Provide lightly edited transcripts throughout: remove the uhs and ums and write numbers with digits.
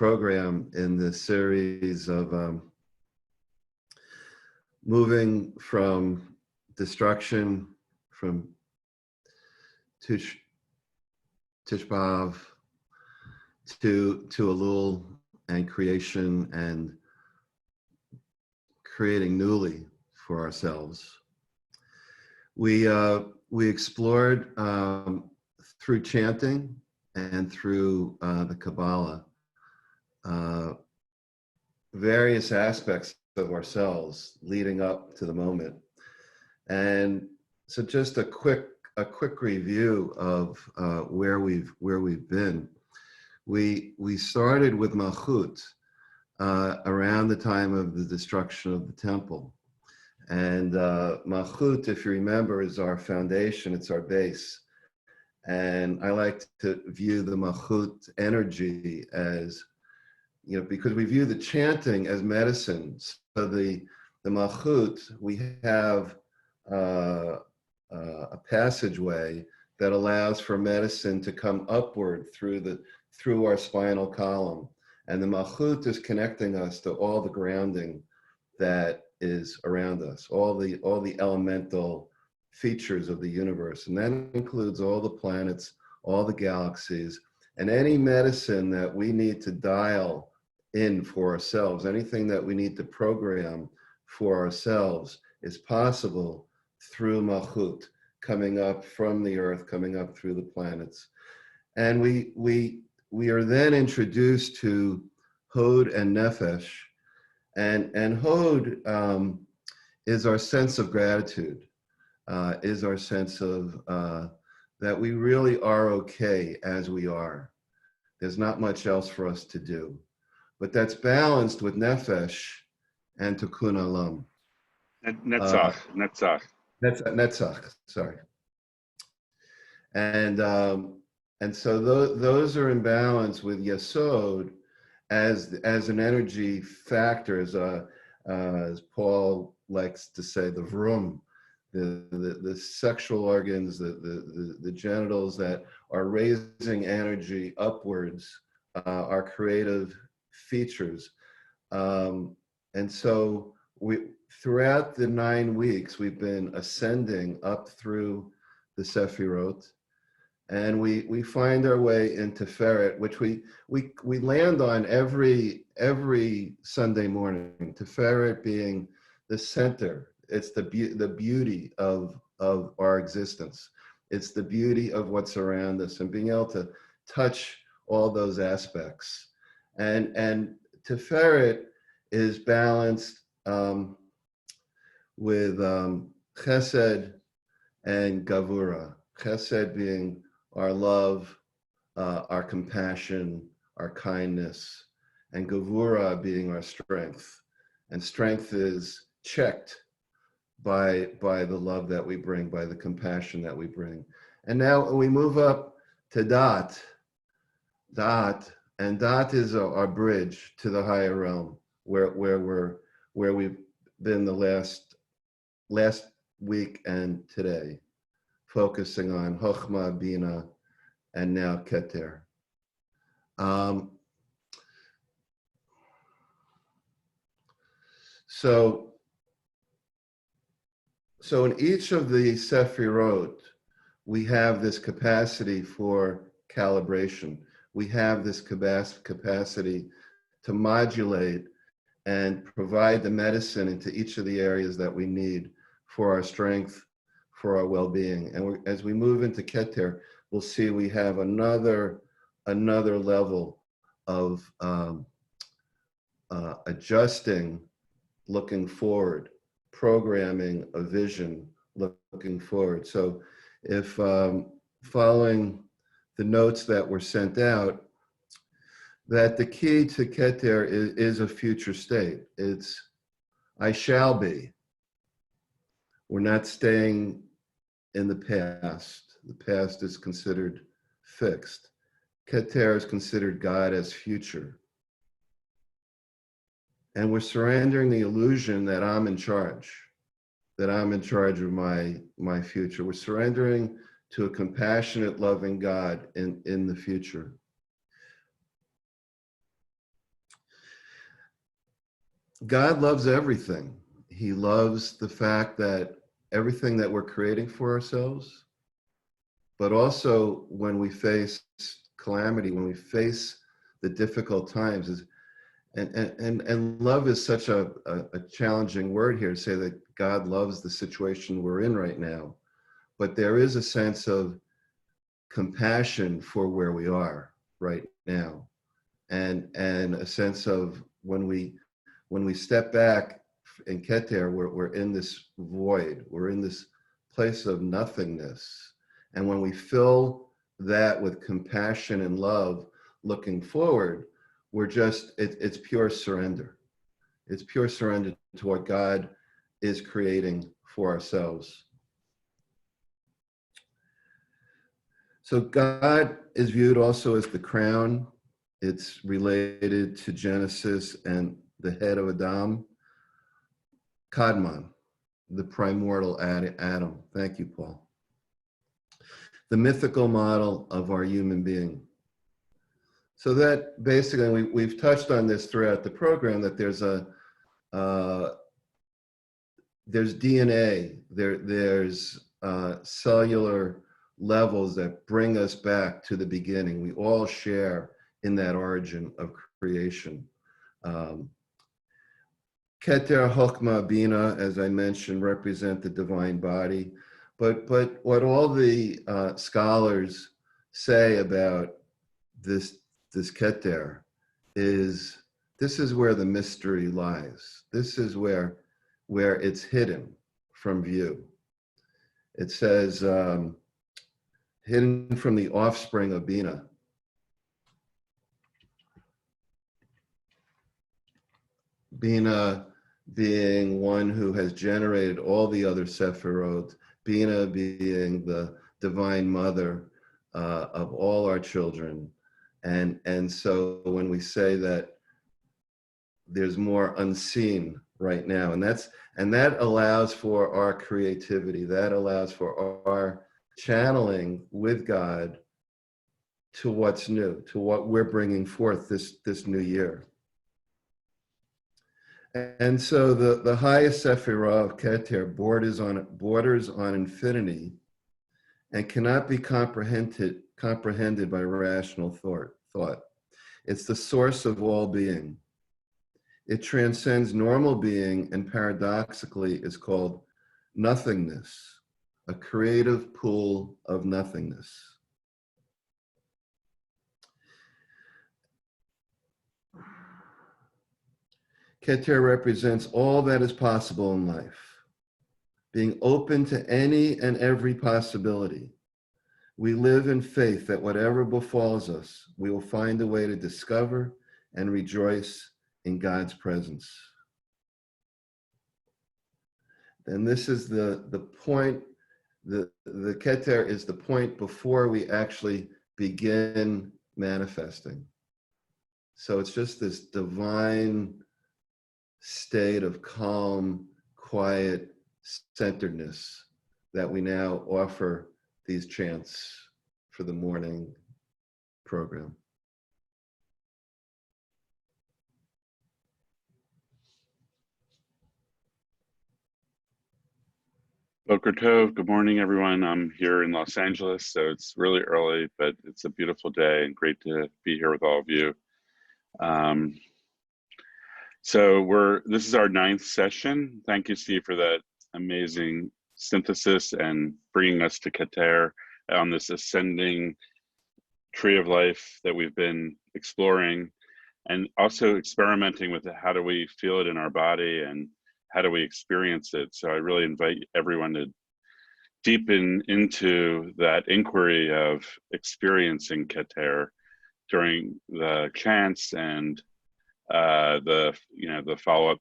program in this series of moving from destruction, from Tish B'Av to Elul and creation and creating newly for ourselves. We explored through chanting and through the Kabbalah various aspects of ourselves leading up to the moment. And so just a quick review of where we've been. We started with Malchut around the time of the destruction of the temple. And Malchut, if you remember, is our foundation, it's our base. And I like to view the Malchut energy as, because we view the chanting as medicine. So the Malchut, we have a passageway that allows for medicine to come upward through our spinal column. And the Malchut is connecting us to all the grounding that is around us, all the elemental features of the universe. And that includes all the planets, all the galaxies, and any medicine that we need to dial in for ourselves, anything that we need to program for ourselves is possible through Malchut, coming up from the earth, coming up through the planets. And we are then introduced to Hod and Nefesh. And Hod is our sense of gratitude, is our sense of that we really are okay as we are. There's not much else for us to do. But that's balanced with Nefesh and Tikkun Olam. Netzach. Netzach, sorry. And so those are in balance with Yesod as an energy factor, as Paul likes to say, the vroom, the sexual organs, the genitals that are raising energy upwards, are creative features. And so throughout the 9 weeks, we've been ascending up through the Sefirot. And we find our way into Tiferet, which we land on every Sunday morning. Tiferet being the center. It's the beauty of our existence. It's the beauty of what's around us and being able to touch all those aspects. And Tiferet is balanced with Chesed and Gavura. Chesed being our love, our compassion, our kindness, and Gavura being our strength. And strength is checked by the love that we bring, by the compassion that we bring. And now we move up to Dat. And Dat is our bridge to the higher realm, where we've been the last week and today, focusing on Chochmah, Bina, and now Keter. So in each of the Sefirot, we have this capacity for calibration. We have this capacity to modulate and provide the medicine into each of the areas that we need for our strength, for our well-being. And as we move into Keter, we'll see we have another level of adjusting, looking forward, programming a vision, looking forward. So if following the notes that were sent out, that the key to Keter is a future state. It's, I shall be. We're not staying in the past. The past is considered fixed. Keter is considered God as future. And we're surrendering the illusion that I'm in charge, that I'm in charge of my future. We're surrendering to a compassionate, loving God in the future. God loves everything. He loves the fact that everything that we're creating for ourselves, but also when we face calamity, when we face the difficult times, is and love is such a challenging word here to say that God loves the situation we're in right now. But there is a sense of compassion for where we are right now, and a sense of when we step back in Keter, we're in this void, we're in this place of nothingness. And when we fill that with compassion and love, looking forward, we're just, it's pure surrender. It's pure surrender to what God is creating for ourselves. So God is viewed also as the crown. It's related to Genesis and the head of Adam. Kadmon, the primordial Adam. Thank you, Paul. The mythical model of our human being. So that basically, we've touched on this throughout the program, that there's DNA, there's cellular levels that bring us back to the beginning. We all share in that origin of creation. Keter, Chokmah, Bina, as I mentioned, represent the divine body. But what all the scholars say about this Keter is, this is where the mystery lies. This is where it's hidden from view. It says, hidden from the offspring of Bina. Bina being one who has generated all the other Sephirot, Bina being the divine mother of all our children. And so when we say that there's more unseen right now, and that allows for our creativity, that allows for our channeling with God to what's new, to what we're bringing forth this new year. And so the highest Sephirah of Keter borders on infinity and cannot be comprehended by rational thought. It's the source of all being. It transcends normal being and paradoxically is called nothingness, a creative pool of nothingness. Keter represents all that is possible in life, being open to any and every possibility. We live in faith that whatever befalls us, we will find a way to discover and rejoice in God's presence. And this is the point, the Keter is the point before we actually begin manifesting. So it's just this divine state of calm, quiet centeredness that we now offer these chants for the morning program. Boker Tov, good morning, everyone. I'm here in Los Angeles, so it's really early, but it's a beautiful day and great to be here with all of you. So this is our 9th session. Thank you, Steve, for that amazing synthesis and bringing us to Keter on this ascending tree of life that we've been exploring, and also experimenting with how do we feel it in our body and how do we experience it. So I really invite everyone to deepen into that inquiry of experiencing Keter during the chants and the follow-up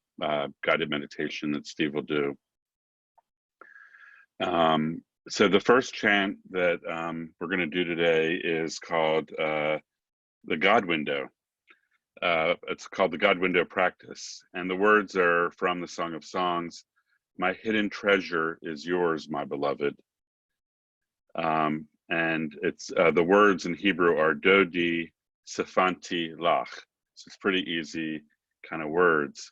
guided meditation that Steve will do. So the first chant that we're going to do today is called the God Window. It's called the God Window Practice, and the words are from the Song of Songs. My hidden treasure is yours, my beloved. And it's the words in Hebrew are Dodi Sefanti Lach. So it's pretty easy kind of words.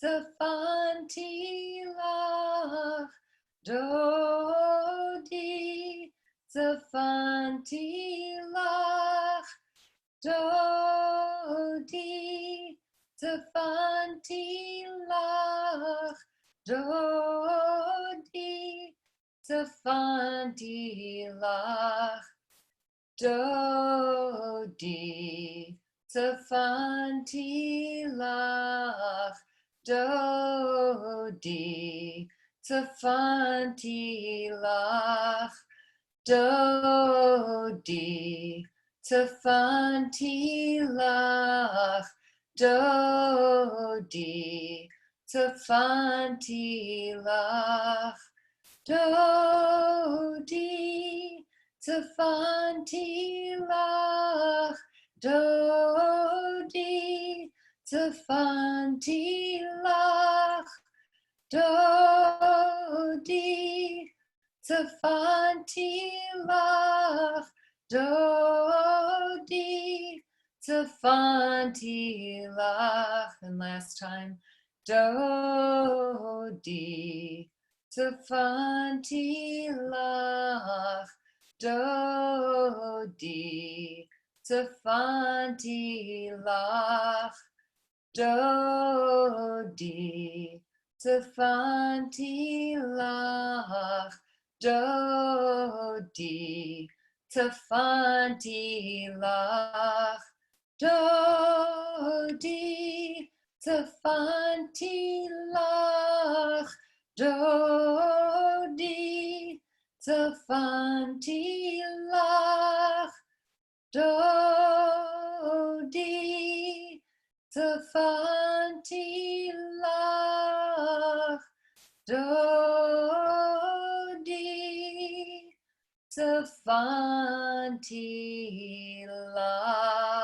Zafanti lach, Dodi, Zafanti lach, Dodi, Zafanti lach, Dodi, Zafanti lach, Dodi, Zafanti lach, Dodi, Zafanti lach, Dodi, Zafanti lach, Dodi, Zafanti lach, Dodi, Zafanti lach, Dodi, Zafanti lach, Dodi, Zafanti lach, Dodi, Zafanti lach, and last time, Dodi, Zafanti lach, Dodi, Zafanti lach, Dodi, Zafanti lach, Dodi, Zafanti lach, Dodi, Zafanti lach, Dodi, Zafanti lach, Dodi, Zafanti lach, Dodi, Zafanti lach.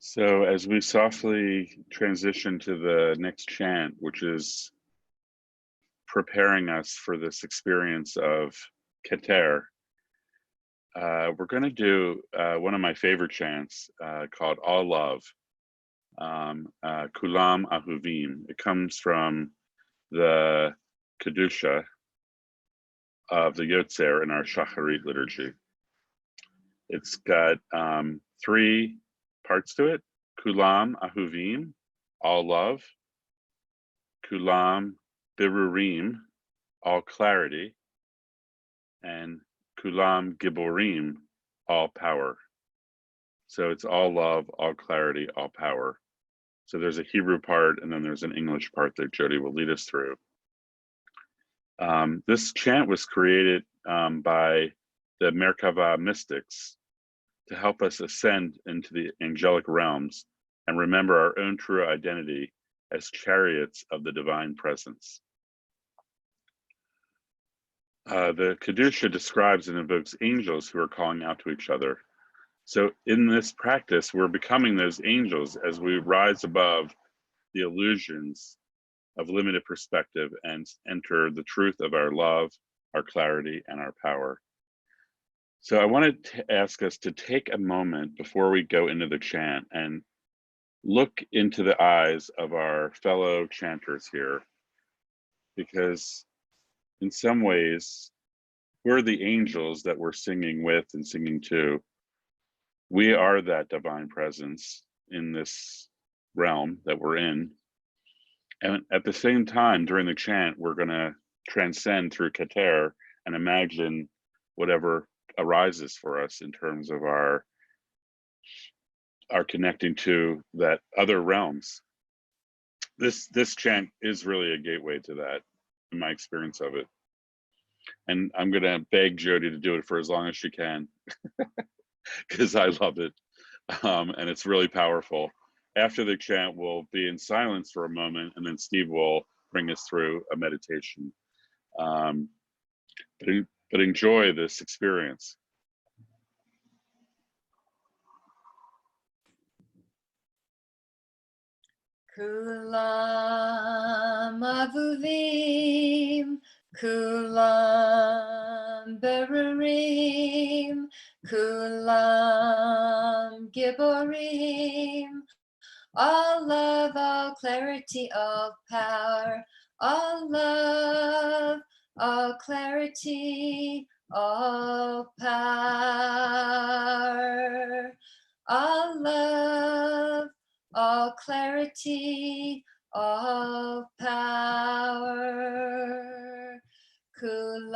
So as we softly transition to the next chant, which is preparing us for this experience of Keter, we're going to do one of my favorite chants called All Love, Kulam Ahuvim. It comes from the Kedusha of the Yotzer in our Shacharit liturgy. It's got 3 parts to it: Kulam Ahuvim, all love; Kulam Birurim, all clarity; and Kulam Giborim, all power. So it's all love, all clarity, all power. So there's a Hebrew part, and then there's an English part that Jody will lead us through. This chant was created by the Merkava mystics to help us ascend into the angelic realms and remember our own true identity as chariots of the divine presence. The Kedusha describes and invokes angels who are calling out to each other. So in this practice, we're becoming those angels as we rise above the illusions of limited perspective and enter the truth of our love, our clarity, and our power. So I wanted to ask us to take a moment before we go into the chant and look into the eyes of our fellow chanters here, because in some ways, we're the angels that we're singing with and singing to. We are that divine presence in this realm that we're in. And at the same time, during the chant, we're going to transcend through Keter and imagine whatever arises for us in terms of our connecting to that other realms. This chant is really a gateway to that, in my experience of it. And I'm going to beg Jody to do it for as long as she can, because I love it. And it's really powerful. After the chant, we'll be in silence for a moment, and then Steve will bring us through a meditation. But enjoy this experience. Kulam avuvim, kulam berurim, kulam giborim, all love, all clarity, all power, all love, all clarity, all power, all love, all clarity, all power. Kulam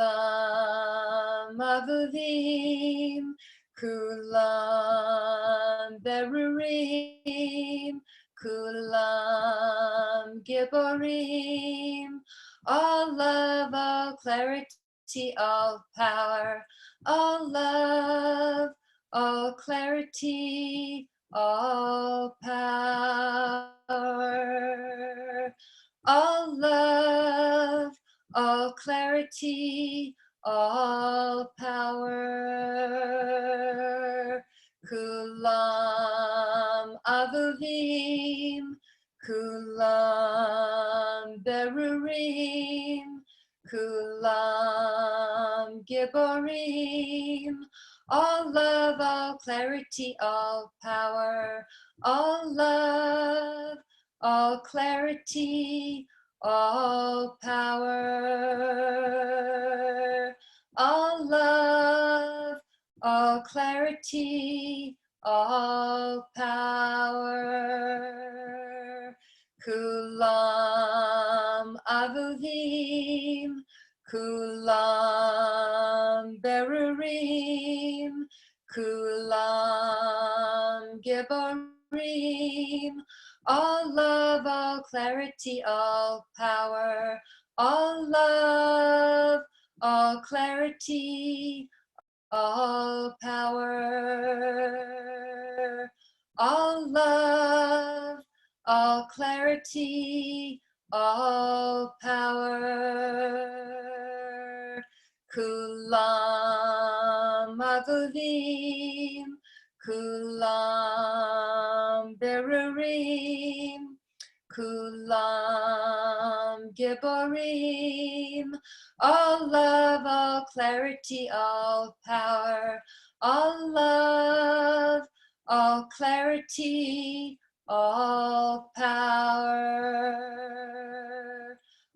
avuvim, kulam berurim, kulam giborim, all love, all clarity, all power, all love, all clarity, all power, all love, all clarity, all power. Kulam avuvim, kulam berurim, kulam giborim, all love, all clarity, all power, all love, all clarity, all power, all love, all clarity, all power. Kulam avuvim, kulam berurim, kulam giborim, all love, all clarity, all power, all love, all clarity, all power, all love, all clarity, all power. Kulam avuvim, kulam berurim, kulam giborim, all love, all clarity, all power, all love, all clarity, all power,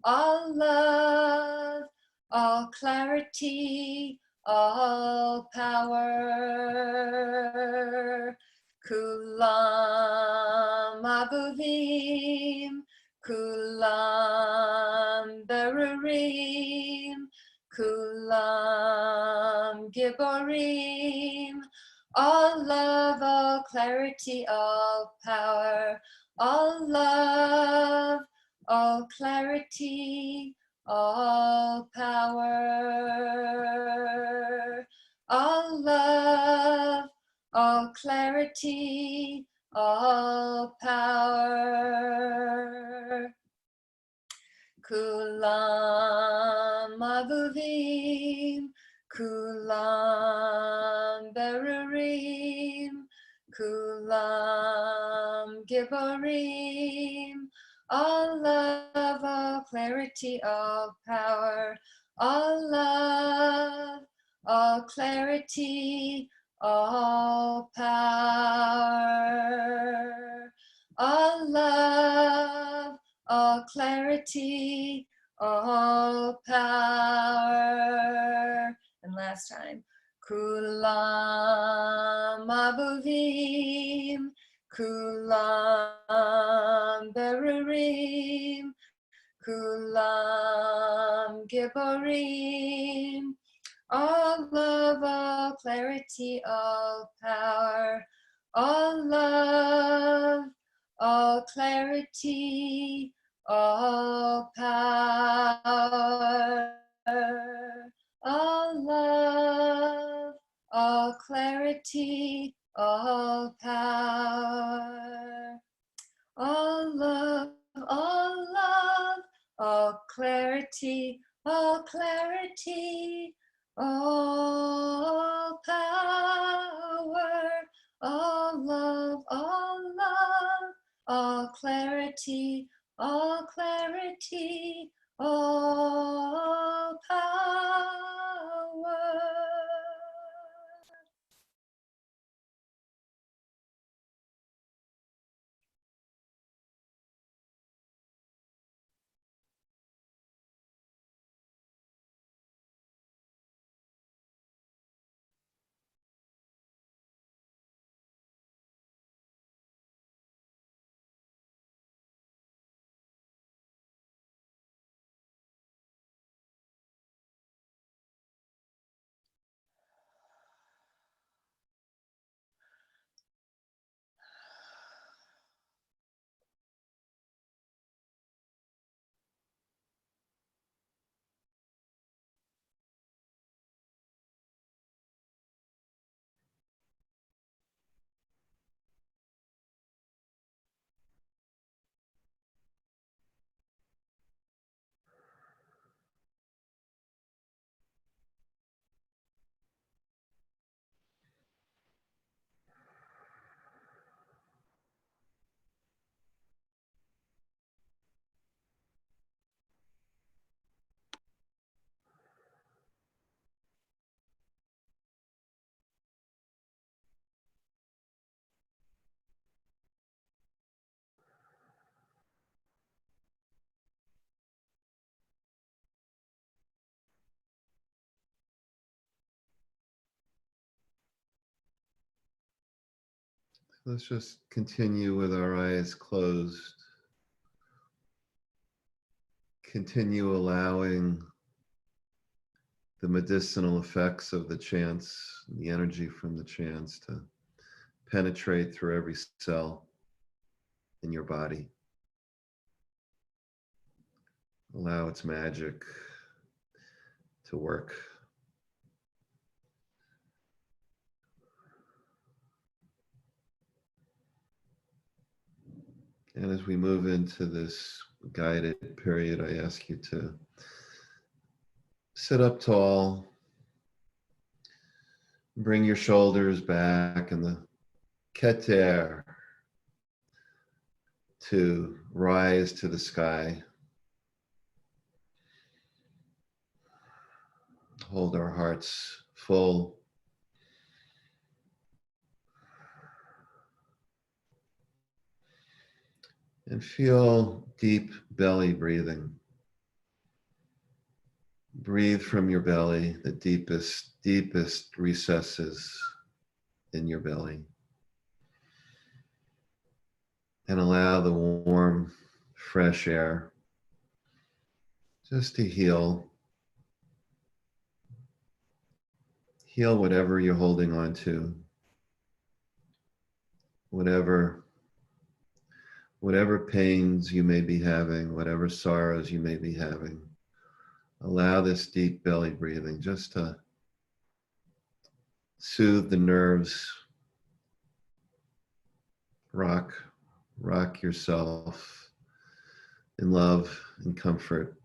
all love, all clarity, all power. Kulam avuvim, kulam berurim, kulam giborim, all love, all clarity, all power, all love, all clarity, all power, all love, all clarity, all power. Kulam Abuvim, Kulam Berurim, Kulam Giborim, all love, all clarity, all power, all love, all clarity, all power, all love, all clarity, all power. And last time, Kulam Abuvim, Kulam Berurim, Kulam Giborim, all love, all clarity, all power, all love, all clarity, all power, all love, all clarity, all power, all love, all love, all clarity, all clarity, all power, all love, all clarity, all clarity, all power. Let's just continue with our eyes closed. Continue allowing the medicinal effects of the chants, the energy from the chants to penetrate through every cell in your body. Allow its magic to work. And as we move into this guided period, I ask you to sit up tall, bring your shoulders back and the Keter to rise to the sky. Hold our hearts full. And feel deep belly breathing. Breathe from your belly, the deepest recesses in your belly. And allow the warm, fresh air just to heal. Heal whatever you're holding on to. Whatever pains you may be having, whatever sorrows you may be having. Allow this deep belly breathing just to soothe the nerves, rock yourself in love and comfort.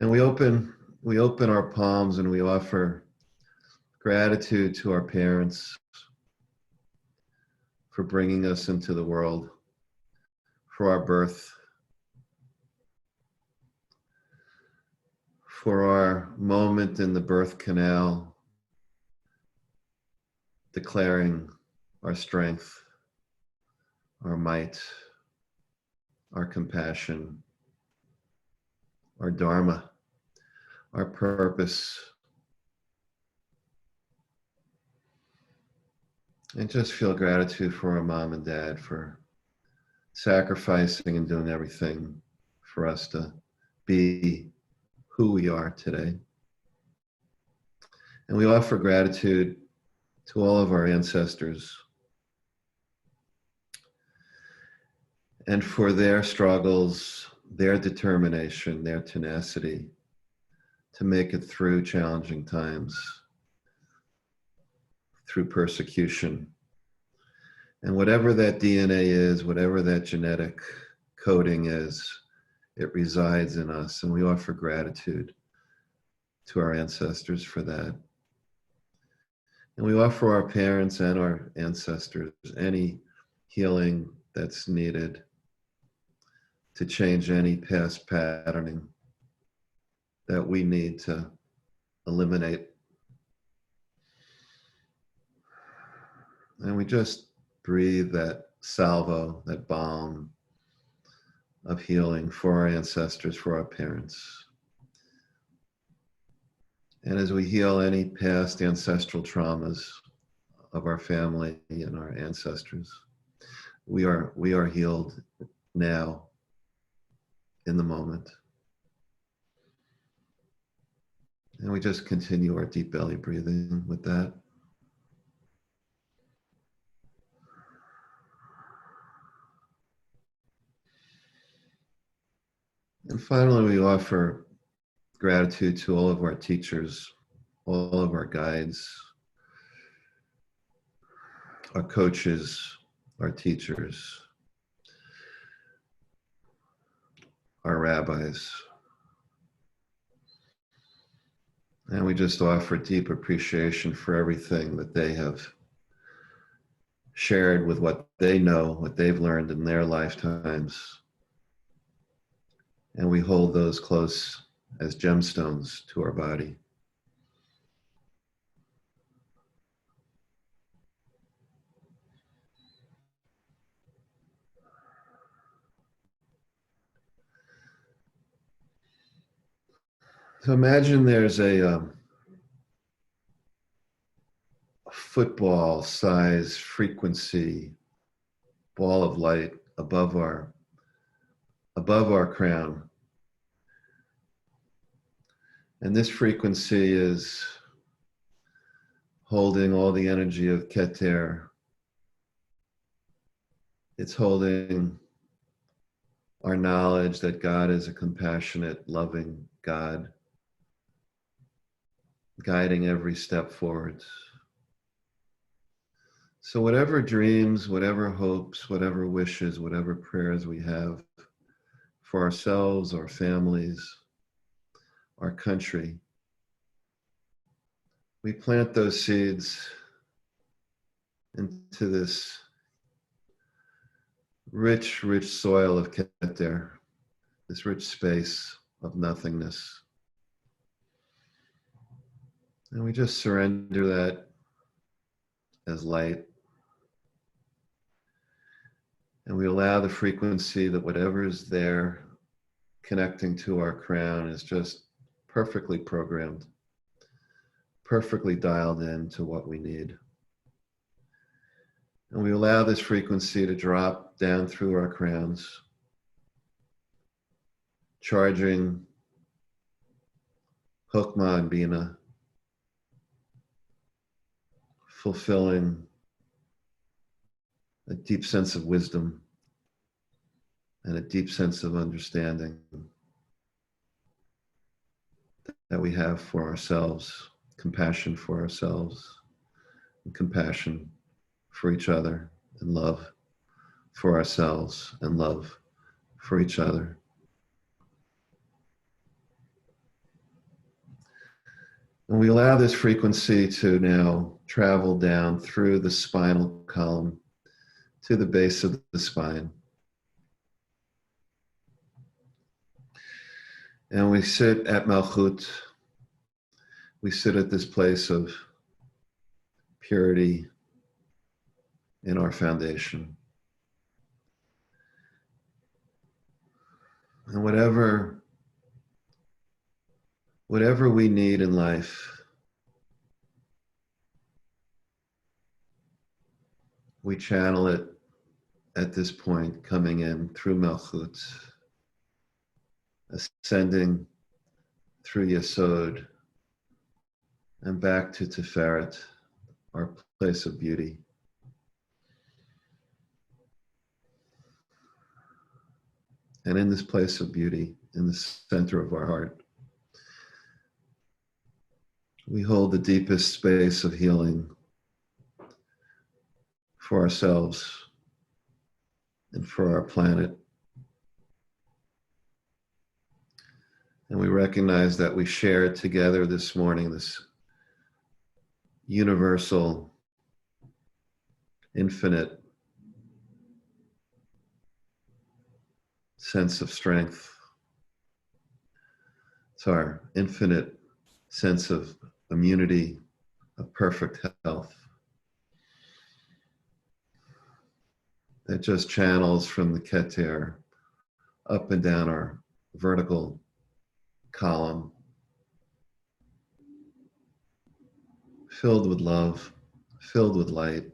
And we open our palms and we offer gratitude to our parents for bringing us into the world, for our birth, for our moment in the birth canal, declaring our strength, our might, our compassion, our dharma, our purpose. And just feel gratitude for our mom and dad for sacrificing and doing everything for us to be who we are today. And we offer gratitude to all of our ancestors and for their struggles, their determination, their tenacity to make it through challenging times, through persecution. And whatever that DNA is, whatever that genetic coding is, it resides in us. And we offer gratitude to our ancestors for that. And we offer our parents and our ancestors any healing that's needed to change any past patterning that we need to eliminate. And we just breathe that salvo, that balm of healing for our ancestors, for our parents. And as we heal any past ancestral traumas of our family and our ancestors, we are healed now, in the moment. And we just continue our deep belly breathing with that. And finally, we offer gratitude to all of our teachers, all of our guides, our coaches, our teachers, our rabbis. And we just offer deep appreciation for everything that they have shared with what they know, what they've learned in their lifetimes. And we hold those close as gemstones to our body. So imagine there's a football size frequency ball of light above our crown. And this frequency is holding all the energy of Keter. It's holding our knowledge that God is a compassionate, loving God, guiding every step forward. So whatever dreams, whatever hopes, whatever wishes, whatever prayers we have for ourselves, our families, our country, we plant those seeds into this rich, rich soil of Keter, this rich space of nothingness. And we just surrender that as light. And we allow the frequency that whatever is there connecting to our crown is just perfectly programmed, perfectly dialed in to what we need. And we allow this frequency to drop down through our crowns, charging Chokmah and Bina, fulfilling a deep sense of wisdom and a deep sense of understanding that we have for ourselves, compassion for ourselves, and compassion for each other, and love for ourselves, and love for each other. And we allow this frequency to now travel down through the spinal column to the base of the spine. And we sit at Malchut. We sit at this place of purity in our foundation. And whatever we need in life, we channel it at this point, coming in through Malchut, ascending through Yesod, and back to Tiferet, our place of beauty. And in this place of beauty, in the center of our heart, we hold the deepest space of healing for ourselves and for our planet. And we recognize that we share together this morning this universal, infinite sense of strength. It's our infinite sense of immunity, of perfect health, that just channels from the Keter up and down our vertical column, filled with love, filled with light,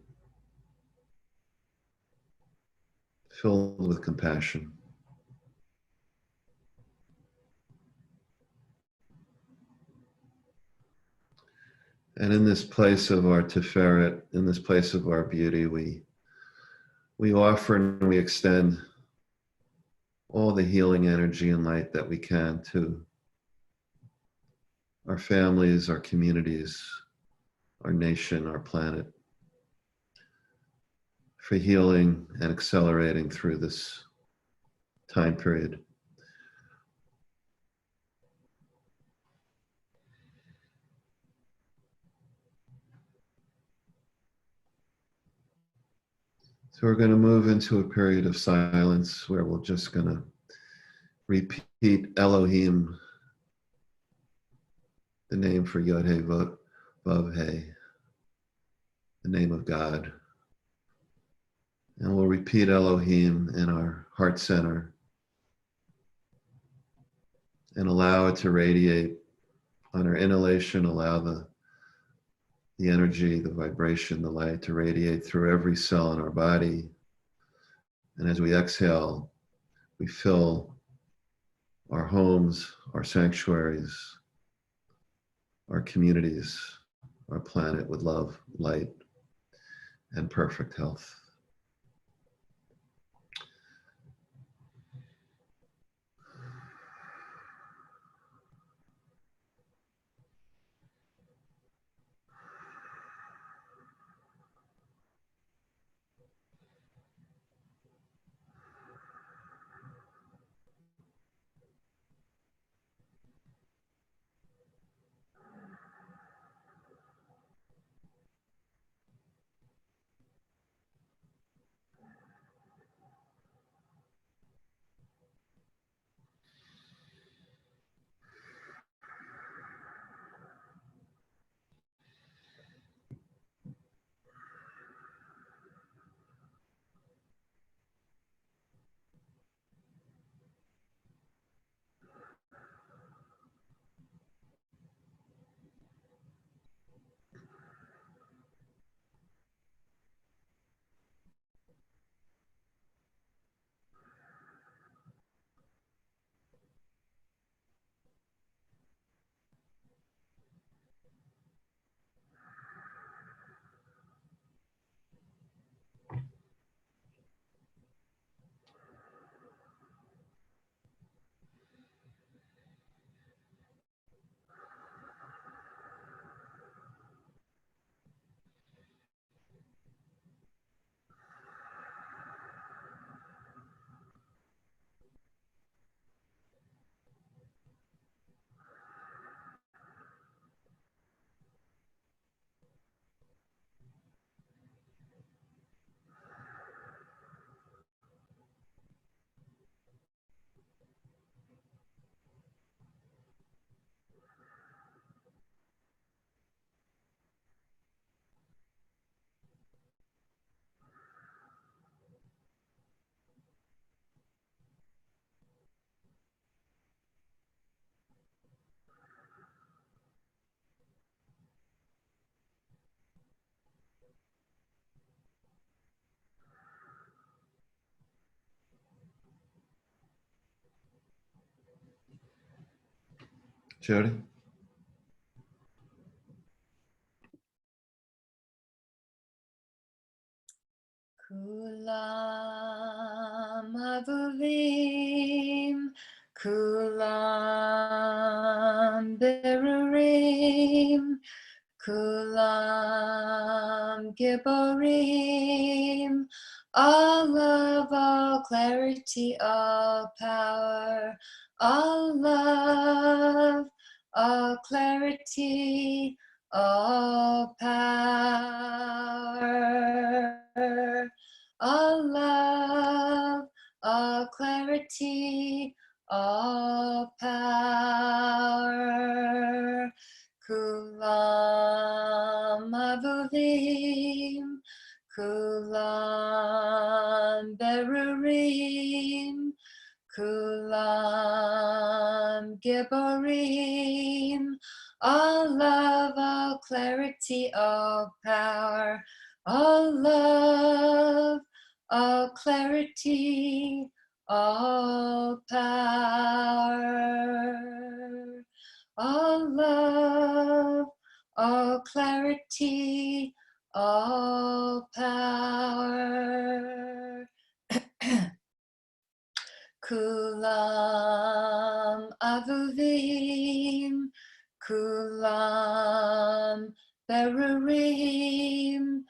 filled with compassion. And in this place of our Tiferet, in this place of our beauty, we offer and we extend all the healing energy and light that we can to our families, our communities, our nation, our planet, for healing and accelerating through this time period. So we're going to move into a period of silence where we're just going to repeat Elohim, the name for Yod He Vav He, the name of God. And we'll repeat Elohim in our heart center and allow it to radiate on our inhalation. Allow the energy, the vibration, the light to radiate through every cell in our body. And as we exhale, we fill our homes, our sanctuaries, our communities, our planet with love, light, and perfect health. Jody? Kulam avuvim, kulam berurim, kulam giborim, all love, all clarity, all power, all love, all clarity, all power, all love, all clarity, all power. Kulam avuvim, kulam berurim, kulam giborim, all love, all clarity, all power, all love, all clarity, all power, all love, all clarity, all power. Kulam avuvim, kulam berurim,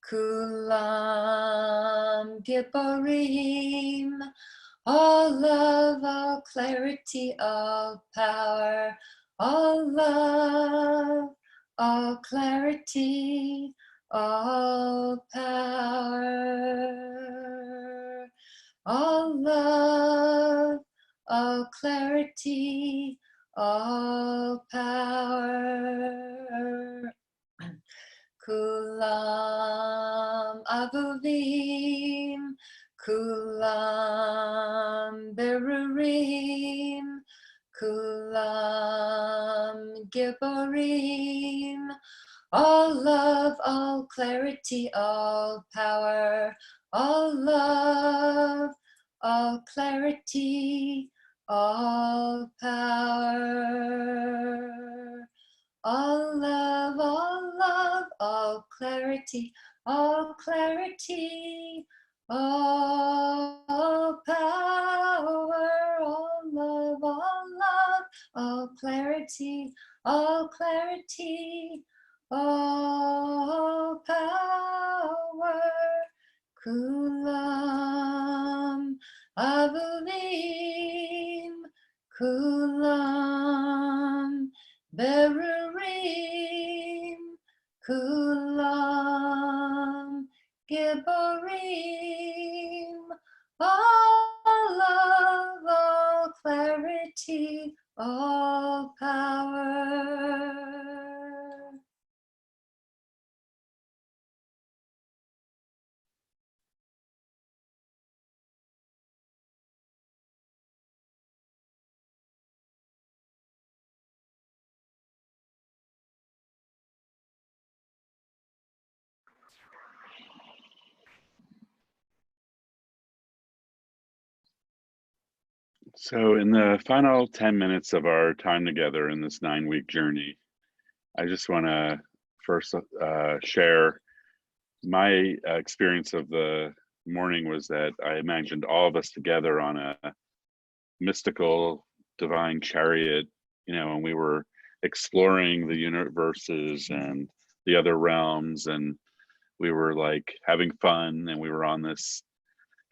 kulam giborim, all love, all clarity, all power, all love, all clarity, all power, all love, all clarity, all power. Kulam avuvim, kulam berurim, kulam giborim, all love, all clarity, all power, all love, all clarity, all power, all love, all clarity, all clarity, all power, all love, all clarity, all clarity, all power. Kulam avuvim, kulam berurim, kulam giborim, all love, all clarity, all power. So in the final 10 minutes of our time together in this 9-week journey, I just want to first share my experience of the morning was that I imagined all of us together on a mystical divine chariot, and we were exploring the universes and the other realms, and we were like having fun, and we were on this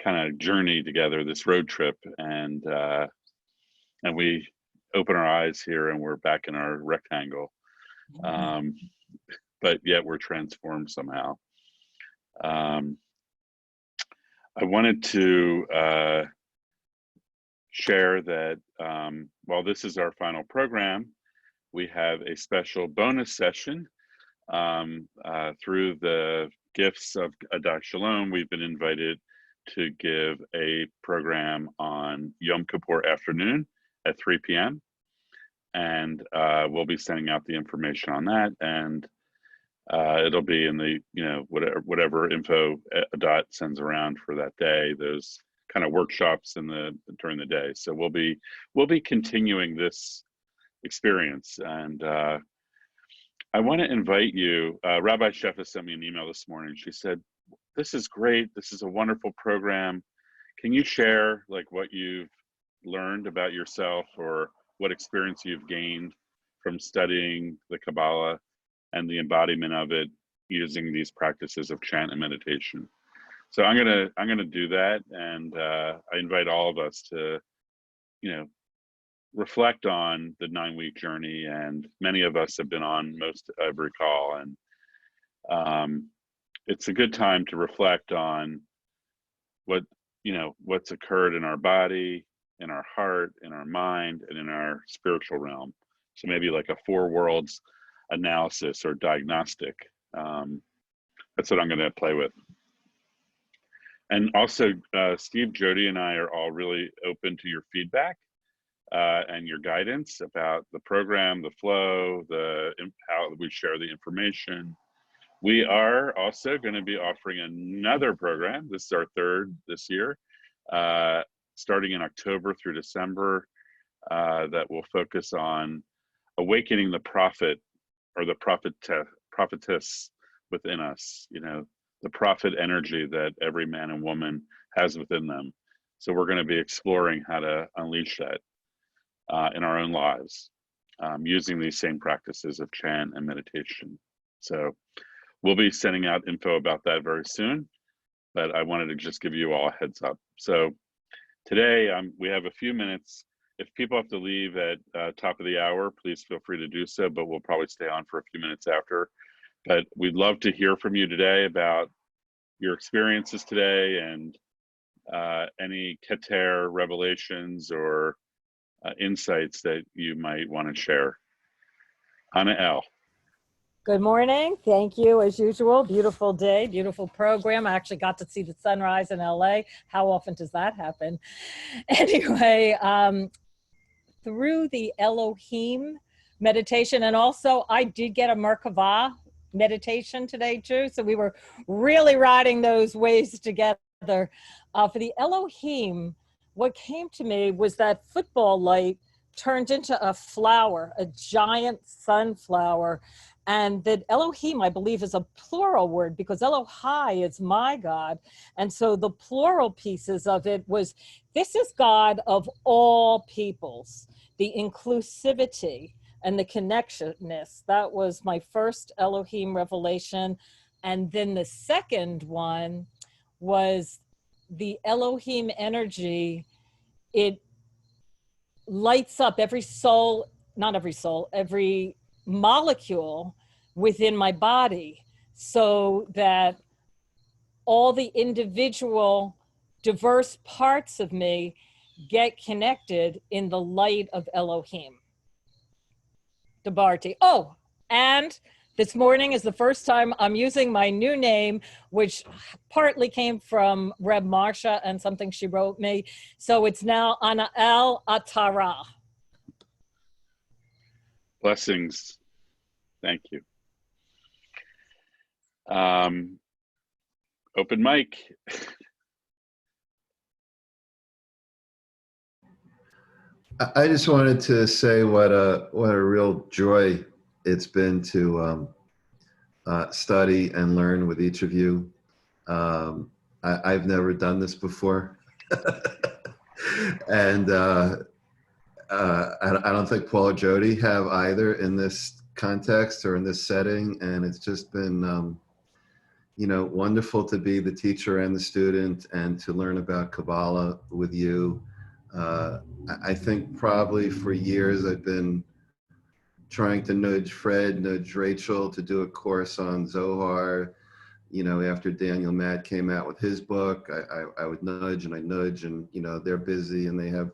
kind of journey together, this road trip, and we open our eyes here and we're back in our rectangle, but yet we're transformed somehow. I wanted to share that while this is our final program, we have a special bonus session through the gifts of Adat Shalom. We've been invited to give a program on Yom Kippur afternoon at 3 p.m. And we'll be sending out the information on that, and it'll be in the whatever info Adat sends around for that day. Those kind of workshops during the day. So we'll be continuing this experience. And I want to invite you. Rabbi Shefa sent me an email this morning. She said, "This is great. This is a wonderful program. Can you share like what you've learned about yourself or what experience you've gained from studying the Kabbalah and the embodiment of it using these practices of chant and meditation?" So I'm gonna do that, and I invite all of us to, you know, reflect on the 9-week journey. And many of us have been on most every call, and it's a good time to reflect on what's occurred in our body, in our heart, in our mind, and in our spiritual realm. So maybe like a 4 worlds analysis or diagnostic. That's what I'm going to play with. And also, Steve, Jody, and I are all really open to your feedback and your guidance about the program, the flow, how we share the information. We are also going to be offering another program. This is our 3rd this year, starting in October through December, that will focus on awakening the prophet or the prophetess within us, the prophet energy that every man and woman has within them. So we're going to be exploring how to unleash that in our own lives, using these same practices of chant and meditation. So we'll be sending out info about that very soon, but I wanted to just give you all a heads up. So today we have a few minutes. If people have to leave at top of the hour, please feel free to do so, but we'll probably stay on for a few minutes after. But we'd love to hear from you today about your experiences today and any Keter revelations or insights that you might want to share. Anna L. Good morning. Thank you, as usual. Beautiful day, beautiful program. I actually got to see the sunrise in LA. How often does that happen? Anyway, through the Elohim meditation, and also I did get a Merkava meditation today too, so we were really riding those waves together. For the Elohim, what came to me was that football light turned into a flower, a giant sunflower, and that Elohim, I believe, is a plural word because Elohai is my God. And so the plural pieces of it was, this is God of all peoples, the inclusivity and the connectedness. That was my first Elohim revelation. And then the second one was the Elohim energy. It lights up every soul, not every soul, every molecule within my body, so that all the individual diverse parts of me get connected in the light of Elohim. Debarti. Oh, and this morning is the first time I'm using my new name, which partly came from Reb Marsha and something she wrote me. So it's now Anna El Atara. Blessings. Thank you. Open mic. I just wanted to say what a real joy it's been to study and learn with each of you. I've never done this before, and I don't think Paul or Jody have either in this context or in this setting. And it's just been, wonderful to be the teacher and the student and to learn about Kabbalah with you. I think probably for years I've been trying to nudge Fred, nudge Rachel to do a course on Zohar. After Daniel Matt came out with his book, I would nudge and they're busy and they have,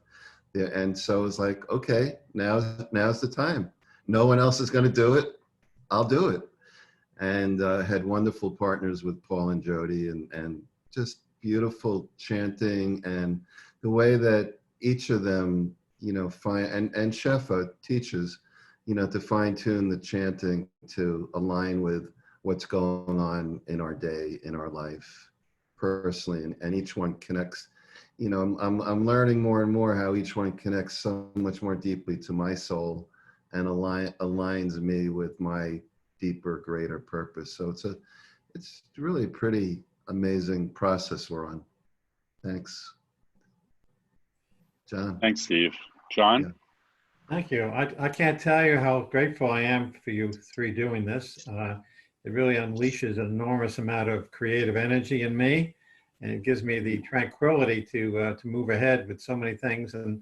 and so it's like, okay, now's the time. No one else is going to do it. I'll do it. And had wonderful partners with Paul and Jody and just beautiful chanting and the way that each of them, and Shefa teaches, to fine tune the chanting to align with what's going on in our day, in our life personally. And each one connects, I'm learning more and more how each one connects so much more deeply to my soul and aligns me with my deeper, greater purpose. So it's really a pretty amazing process we're on. Thanks. John? Thanks, Steve. John? Yeah. Thank you. I can't tell you how grateful I am for you three doing this. It really unleashes an enormous amount of creative energy in me, and it gives me the tranquility to move ahead with so many things. And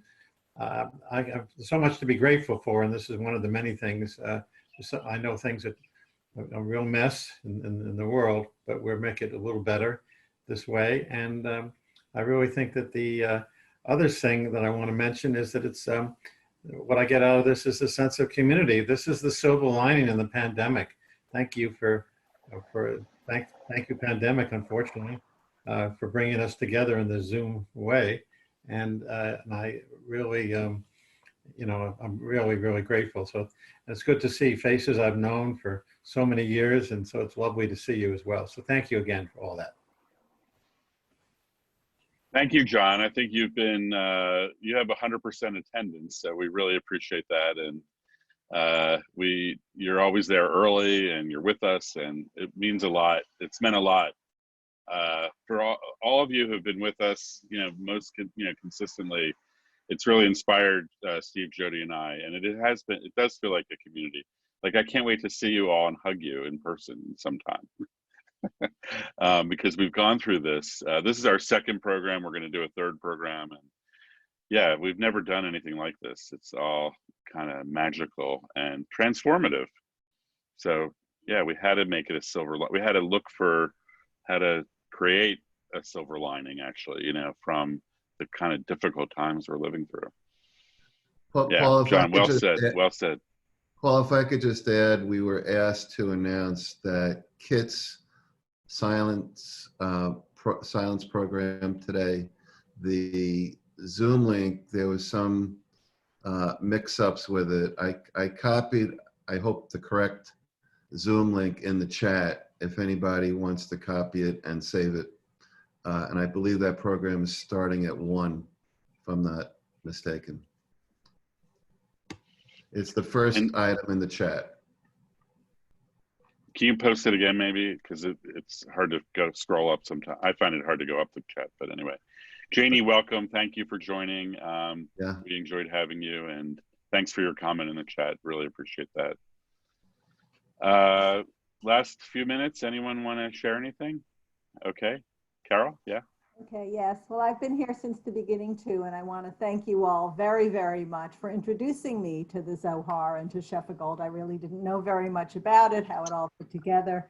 I have so much to be grateful for, and this is one of the many things. I know things that are a real mess in the world, but we'll make it a little better this way. And I really think that the other thing that I want to mention is that it's what I get out of this is a sense of community. This is the silver lining in the pandemic. Thank you thank you pandemic, unfortunately, for bringing us together in the Zoom way. And I really, you know, I'm really, really grateful. So it's good to see faces I've known for so many years. And so it's lovely to see you as well. So thank you again for all that. Thank you, John. I think you've been, you have 100% attendance, so we really appreciate that. And you're always there early and you're with us, and it means a lot. It's meant a lot for all of you who have been with us, you know, consistently. It's really inspired Steve, Jody, and I, and it does feel like a community. Like, I can't wait to see you all and hug you in person sometime. Because we've gone through this. This is our second program. We're going to do a third program, and yeah, we've never done anything like this. It's all kind of magical and transformative. So yeah, we had to make it a silver. We had to look for how to create a silver lining, actually, you know, from the kind of difficult times we're living through. Paul, Yeah, Paul, John, well said. Well said. Paul, if I could just add, we were asked to announce that Kit's silence program today, the Zoom link, there was some mix-ups with it. I copied, I hope, the correct Zoom link in the chat if anybody wants to copy it and save it. And I believe that program is starting at 1, if I'm not mistaken. It's the first item in the chat. Can you post it again, maybe? Because it's hard to scroll up sometimes. I find it hard to go up the chat, but anyway. Janie, welcome. Thank you for joining. Yeah. We enjoyed having you, and thanks for your comment in the chat. Really appreciate that. Last few minutes, anyone want to share anything? Okay. Carol, yeah? Okay, yes. Well, I've been here since the beginning too, and I want to thank you all very, very much for introducing me to the Zohar and to Shefa-Gold. I really didn't know very much about it, how it all fit together.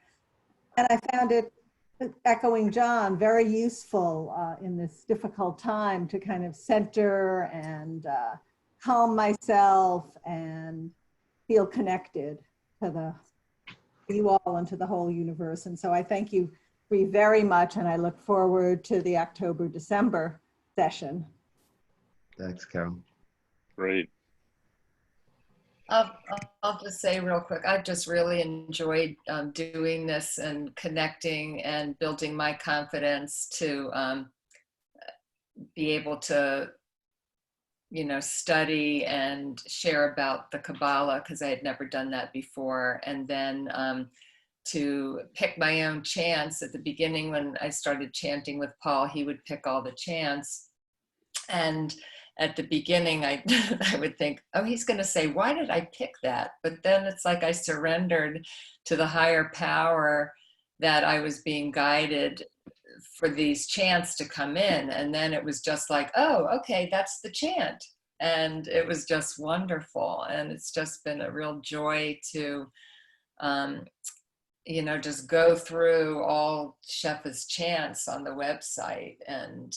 And I found it, echoing John, very useful in this difficult time to kind of center and calm myself and feel connected to you all and to the whole universe. And so I thank you very much, and I look forward to the October-December session. Thanks, Carol. Great. I'll just say real quick, I've just really enjoyed doing this and connecting and building my confidence to be able to, you know, study and share about the Kabbalah, because I had never done that before. And then to pick my own chants. At the beginning, when I started chanting with Paul, he would pick all the chants. And at the beginning, I would think, oh, he's going to say, why did I pick that? But then it's like I surrendered to the higher power that I was being guided for these chants to come in. And then it was just like, oh, okay, that's the chant. And it was just wonderful. And it's just been a real joy to, you know, just go through all Shefa's chants on the website and,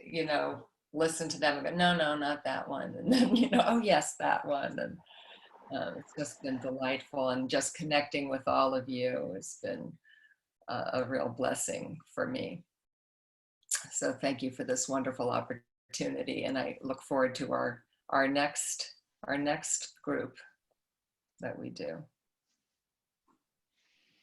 you know, listen to them and go, no, no, not that one. And then, you know, oh yes, that one. And it's just been delightful, and just connecting with all of you has been a real blessing for me. So thank you for this wonderful opportunity. And I look forward to our next group that we do.